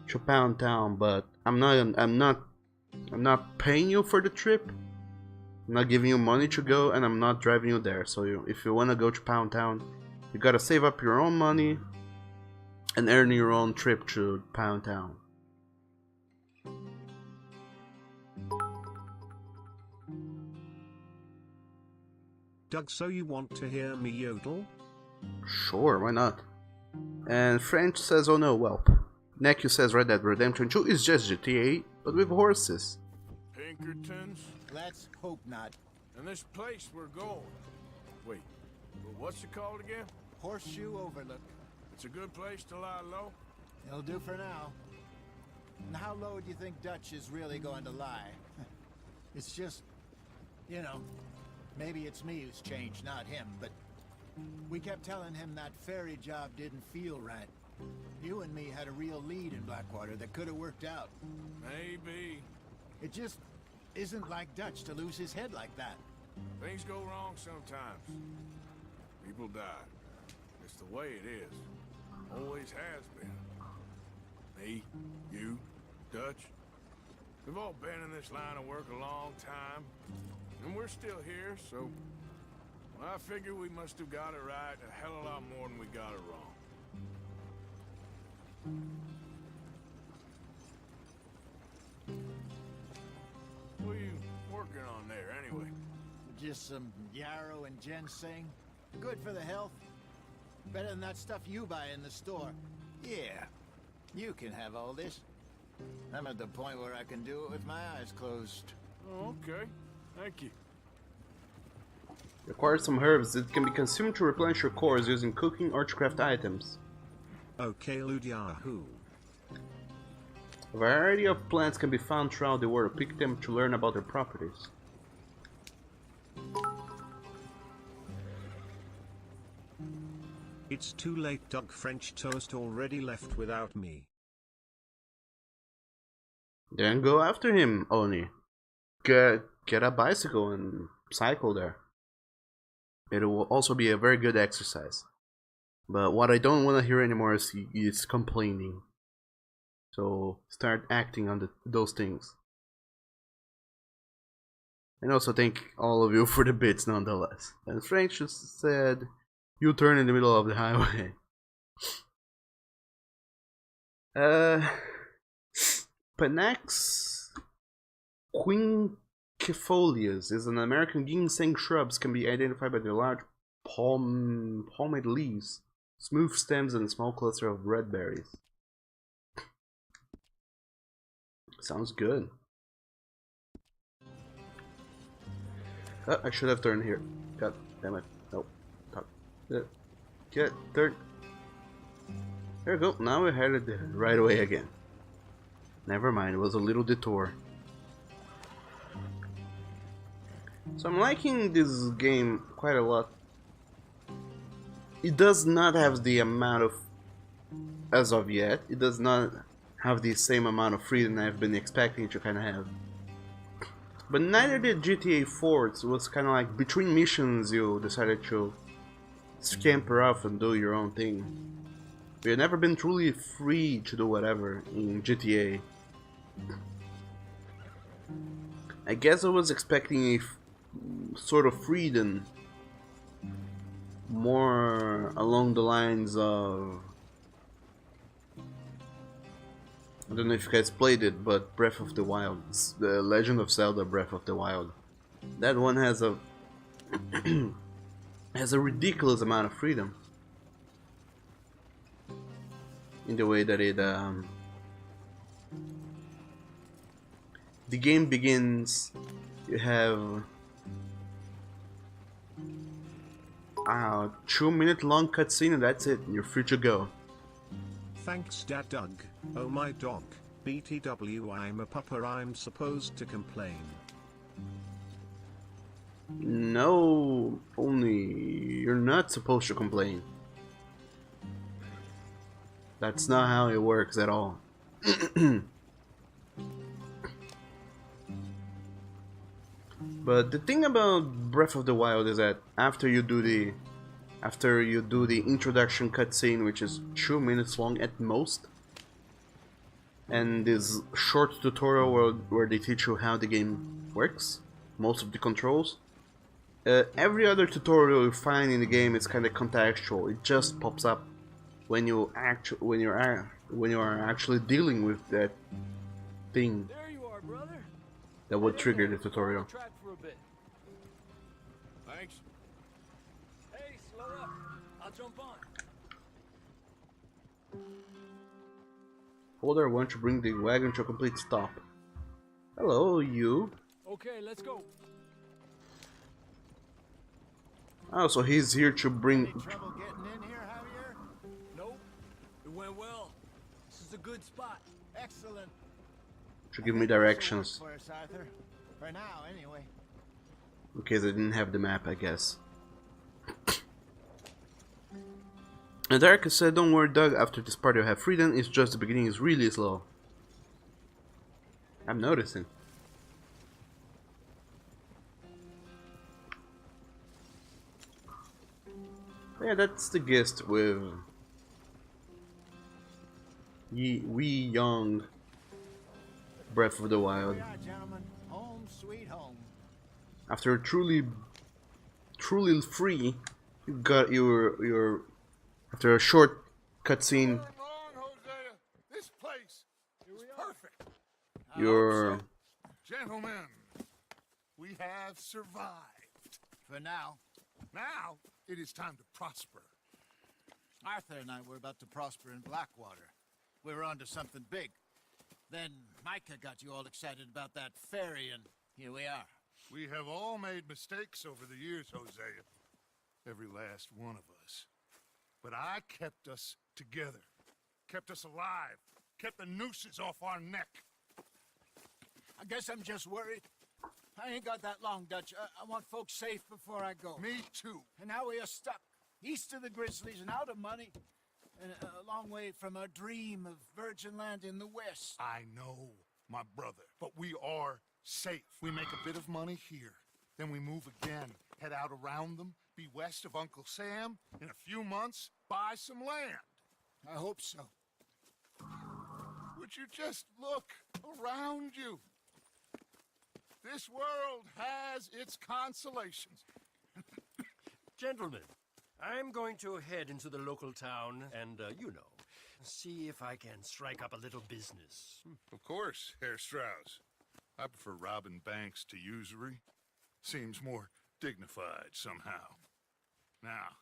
to Pound Town, but I'm not paying you for the trip. I'm not giving you money to go, and I'm not driving you there. So if you want to go to Pound Town, you gotta save up your own money and earn your own trip to Pound Town. Doug, so you want to hear me yodel? Sure, why not? And French says, oh no, welp. Neku says Red Dead Redemption 2 is just GTA, but with horses. Pinkertons? Let's hope not. And this place we're going. Wait, what's it called again? Horseshoe Overlook. It's a good place to lie low? It'll do for now. And how low do you think Dutch is really going to lie? It's just, you know, maybe it's me who's changed, not him, but we kept telling him that ferry job didn't feel right. You and me had a real lead in Blackwater that could have worked out. Maybe. It just isn't like Dutch to lose his head like that. Things go wrong sometimes. People die. It's the way it is. Always has been. Me, you, Dutch. We've all been in this line of work a long time. And we're still here, so I figure we must have got it right a hell of a lot more than we got it wrong. What are you working on there, anyway? Just some yarrow and ginseng. Good for the health. Better than that stuff you buy in the store. Yeah, you can have all this. I'm at the point where I can do it with my eyes closed. Oh, okay. Thank you. Requires some herbs that can be consumed to replenish your cores using cooking or to craft items. Okay, Ludiahoo. A variety of plants can be found throughout the world. Pick them to learn about their properties. It's too late, Doug. French toast already left without me. Then go after him, Oni. Get a bicycle and cycle there. It will also be a very good exercise. But what I don't want to hear anymore is complaining. So start acting on those things. And also thank all of you for the bits nonetheless. And Frank just said, you turn in the middle of the highway. Panax quinquefolias is an American ginseng shrubs can be identified by their large palmate leaves, smooth stems, and a small cluster of red berries. Sounds good. Oh, I should have turned here. God damn it. Nope. Get turn. There we go. Now we're headed the right way again. Never mind, it was a little detour. So I'm liking this game quite a lot. It does not have the amount of, as of yet, it does not have the same amount of freedom I've been expecting it to kind of have. But neither did GTA 4. It was kind of like between missions you decided to scamper off and do your own thing. We've never been truly free to do whatever in GTA. I guess I was expecting a sort of freedom more along the lines of, I don't know if you guys played it, but Breath of the Wild, the Legend of Zelda Breath of the Wild. That one has a has a ridiculous amount of freedom in the way that it the game begins. You have a 2-minute long cutscene and that's it. You're free to go. Thanks, Dad Doug. Oh my dog. BTW, I'm a pupper. I'm supposed to complain. No, only you're not supposed to complain. That's not how it works at all. But the thing about Breath of the Wild is that after you do the introduction cutscene, which is 2 minutes long at most, and this short tutorial where they teach you how the game works, most of the controls, every other tutorial you find in the game is kind of contextual. It just pops up when you are actually dealing with that thing There you are, brother. that would trigger the tutorial. Track for a bit. Thanks. Hey, slow up. I'll jump on. Holder, want to bring the wagon to a complete stop. Hello, you. Okay, let's go. Oh, so he's here to bring. Trouble getting in here, Javier? Nope. It went well. This is a good spot. Excellent. To give me directions. For us, Arthur. For now, anyway. In case I didn't have the map, I guess. And Erica said, don't worry, Doug, after this part you'll have freedom. It's just the beginning is really slow. I'm noticing. Yeah, that's the gist with wee young Breath of the Wild. Here we are, gentlemen. Home sweet home. After truly free, you got your after a short cutscene. Wrong, Hosea. This place is perfect. Your Gentlemen, we have survived. For now. Now, It is time to prosper. Arthur and I were about to prosper in Blackwater. We were onto something big. Then Micah got you all excited about that ferry, and here we are. We have all made mistakes over the years, Hosea. Every last one of us. But I kept us together. Kept us alive. Kept the nooses off our neck. I guess I'm just worried. I ain't got that long, Dutch. I want folks safe before I go. Me too. And now we are stuck. East of the Grizzlies and out of money. And a long way from our dream of virgin land in the west. I know, my brother. But we are safe. We make a bit of money here. Then we move again. Head out around them. Be west of Uncle Sam. In a few months, buy some land. I hope so. Would you just look around you? This world has its consolations. Gentlemen, I'm going to head into the local town and, see if I can strike up a little business. Of course, Herr Strauss. I prefer robbing banks to usury. Seems more dignified somehow. Now,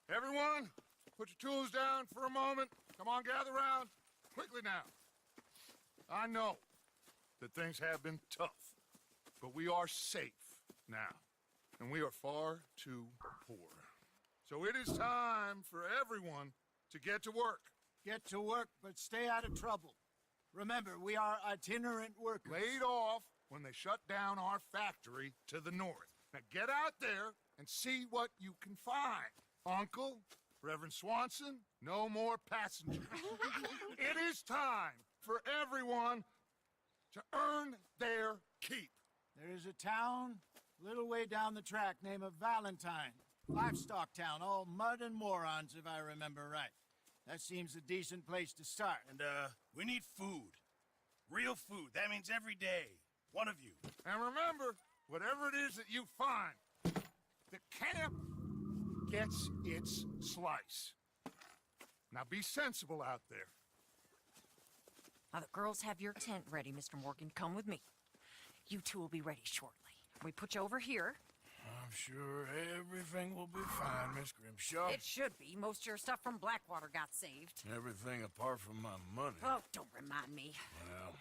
everyone, put your tools down for a moment. Come on, gather round. Quickly now. I know that things have been tough, but we are safe now, and we are far too poor. So it is time for everyone to get to work. Get to work, but stay out of trouble. Remember, we are itinerant workers. Laid off when they shut down our factory to the north. Now get out there and see what you can find. Uncle, Reverend Swanson, no more passengers. It is time for everyone to earn their keep. There is a town a little way down the track named Valentine. Livestock town, all mud and morons, if I remember right. That seems a decent place to start. And, we need food. Real food. That means every day. One of you. And remember, whatever it is that you find, the camp gets its slice. Now be sensible out there. Now the girls have your tent ready, Mr. Morgan. Come with me. You two will be ready shortly. We put you over here. I'm sure everything will be fine, Miss Grimshaw. It should be. Most of your stuff from Blackwater got saved. Everything apart from my money. Oh, don't remind me. Well,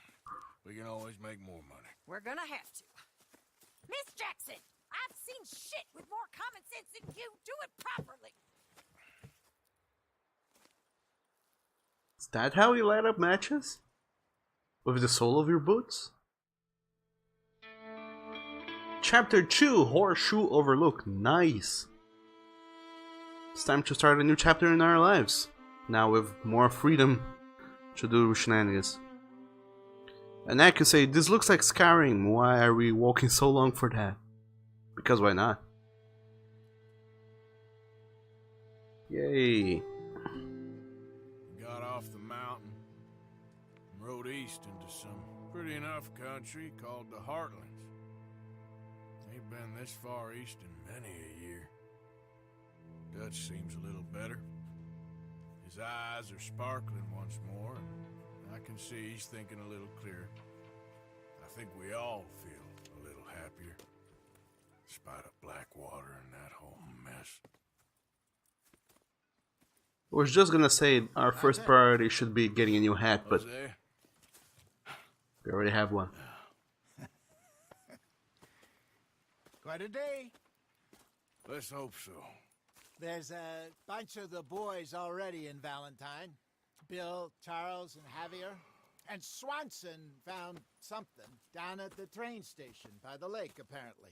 we can always make more money. We're gonna have to. Miss Jackson, I've seen shit with more common sense than you. Do it properly. Is that how you light up matches? With the sole of your boots? Chapter 2, Horseshoe Overlook. Nice. It's time to start a new chapter in our lives. Now with more freedom to do shenanigans. And I can say, this looks like Skyrim. Why are we walking so long for that? Because why not? Yay. Got off the mountain and rode east into some pretty enough country called the Heartlands. Ain't been this far east in many a year. Dutch seems a little better. His eyes are sparkling once more, and I can see he's thinking a little clearer. I think we all feel a little happier, in spite of Blackwater and that whole mess. I was just gonna say our first priority should be getting a new hat, but we already have one. Quite a day. Let's hope so. There's a bunch of the boys already in Valentine. Bill, Charles, and Javier. And Swanson found something down at the train station by the lake, apparently.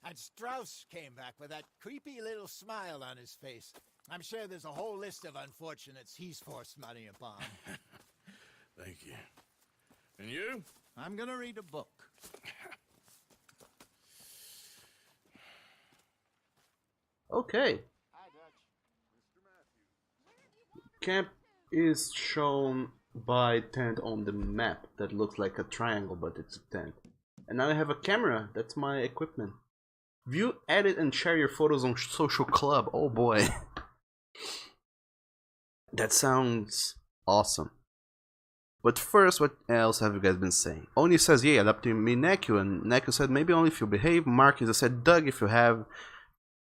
And Strauss came back with that creepy little smile on his face. I'm sure there's a whole list of unfortunates he's forced money upon. Thank you. And you? I'm gonna read a book. Okay. Camp is shown by tent on the map that looks like a triangle, but it's a tent. And now I have a camera. That's my equipment. View, edit, and share your photos on Social Club. Oh boy. That sounds awesome. But first, what else have you guys been saying? Oni says, yeah, adapting me Neku, and Neku said, maybe only if you behave. Marcus said, Doug, if you have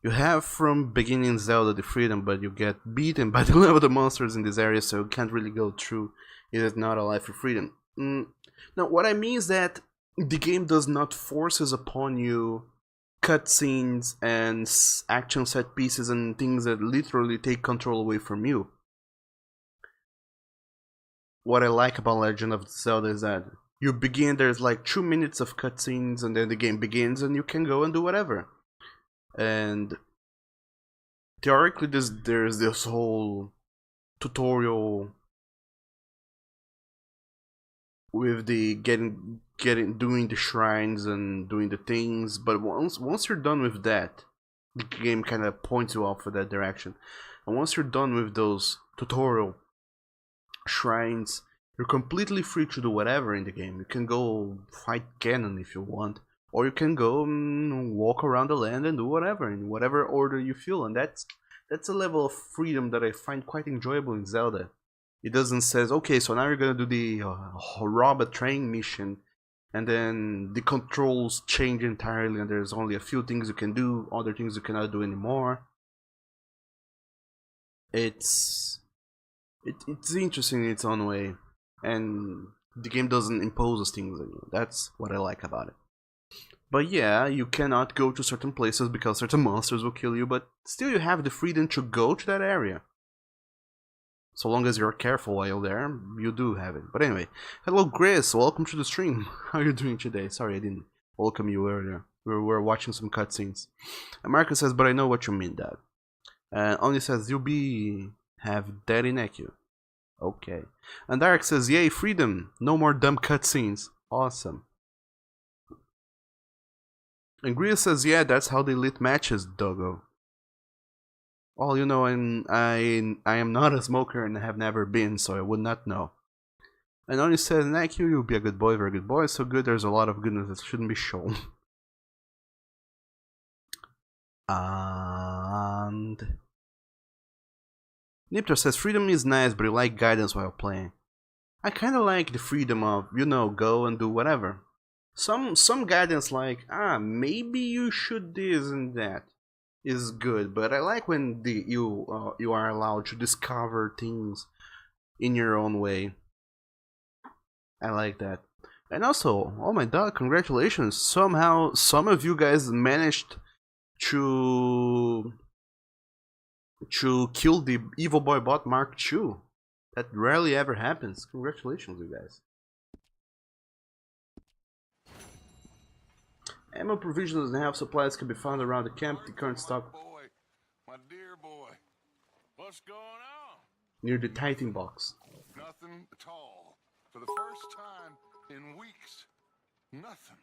You have from beginning Zelda the freedom, but you get beaten by the level of the monsters in this area, so you can't really go through. It is not a life for freedom. Now, what I mean is that the game does not forces upon you cutscenes and action set pieces and things that literally take control away from you. What I like about Legend of Zelda is that you begin, there's like 2 minutes of cutscenes, and then the game begins and you can go and do whatever. And theoretically there's this whole tutorial with the doing the shrines and doing the things, but once you're done with that, the game kind of points you off for that direction. And once you're done with those tutorial shrines, you're completely free to do whatever in the game. You can go fight Ganon if you want, or you can go walk around the land and do whatever in whatever order you feel, and that's a level of freedom that I find quite enjoyable in Zelda. It doesn't say, okay, so now you're gonna do the rob a train mission, and then the controls change entirely, and there's only a few things you can do, other things you cannot do anymore. It's interesting in its own way, and the game doesn't impose those things on you. That's what I like about it. But yeah, you cannot go to certain places because certain monsters will kill you, but still you have the freedom to go to that area. So long as you're careful while you're there, you do have it. But anyway, hello Grace, welcome to the stream. How are you doing today? Sorry I didn't welcome you earlier. We were watching some cutscenes. And Marcus says, but I know what you mean, Dad. And Oni says, you'll have Daddy neck you. Okay. And Dark says, yay, freedom! No more dumb cutscenes. Awesome. And Gria says, yeah, that's how they lit matches, doggo. Well, you know, I am not a smoker and have never been, so I would not know. And Oni says, Neck you'll be a good boy, very good boy, so good there's a lot of goodness that shouldn't be shown. And Nipter says, freedom is nice, but you like guidance while playing. I kinda like the freedom of, you know, go and do whatever. Some guidance like, maybe you should this and that is good, but I like when you are allowed to discover things in your own way. I like that. And also, oh my god, congratulations! Somehow, some of you guys managed to kill the evil boy bot Mark II. That rarely ever happens. Congratulations, you guys. Ammo provisions and health supplies can be found around the camp. The current stock. Boy, my dear boy. What's going on? Near the tithing box. Nothing at all. For the first time in weeks. Nothing.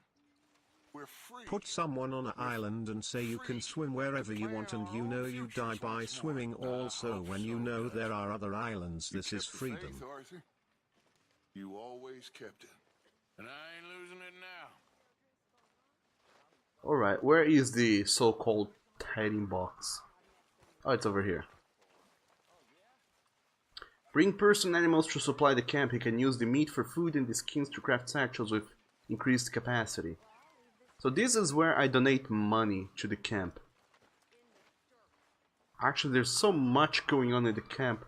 We're free. Put someone on an island and say you can swim wherever you want, and you know you die by swimming also when you know there are other islands. This is freedom. Faith, Arthur. You always kept it. And I ain't losing it now. Alright, where is the so-called hiding box? Oh, it's over here. Bring person animals to supply the camp. You can use the meat for food and the skins to craft satchels with increased capacity. So this is where I donate money to the camp. Actually, there's so much going on in the camp.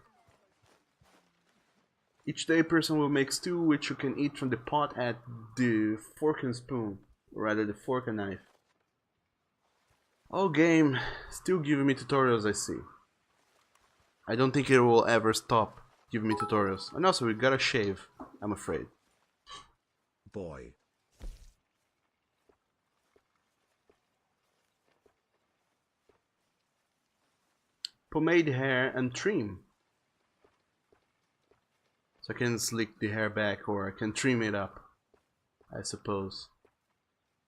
Each day, person will make stew, which you can eat from the pot at the fork and spoon, or rather the fork and knife. Oh, game, still giving me tutorials, I see. I don't think it will ever stop giving me tutorials. And also, we gotta shave, I'm afraid. Boy. Pomade hair and trim. So I can slick the hair back, or I can trim it up, I suppose.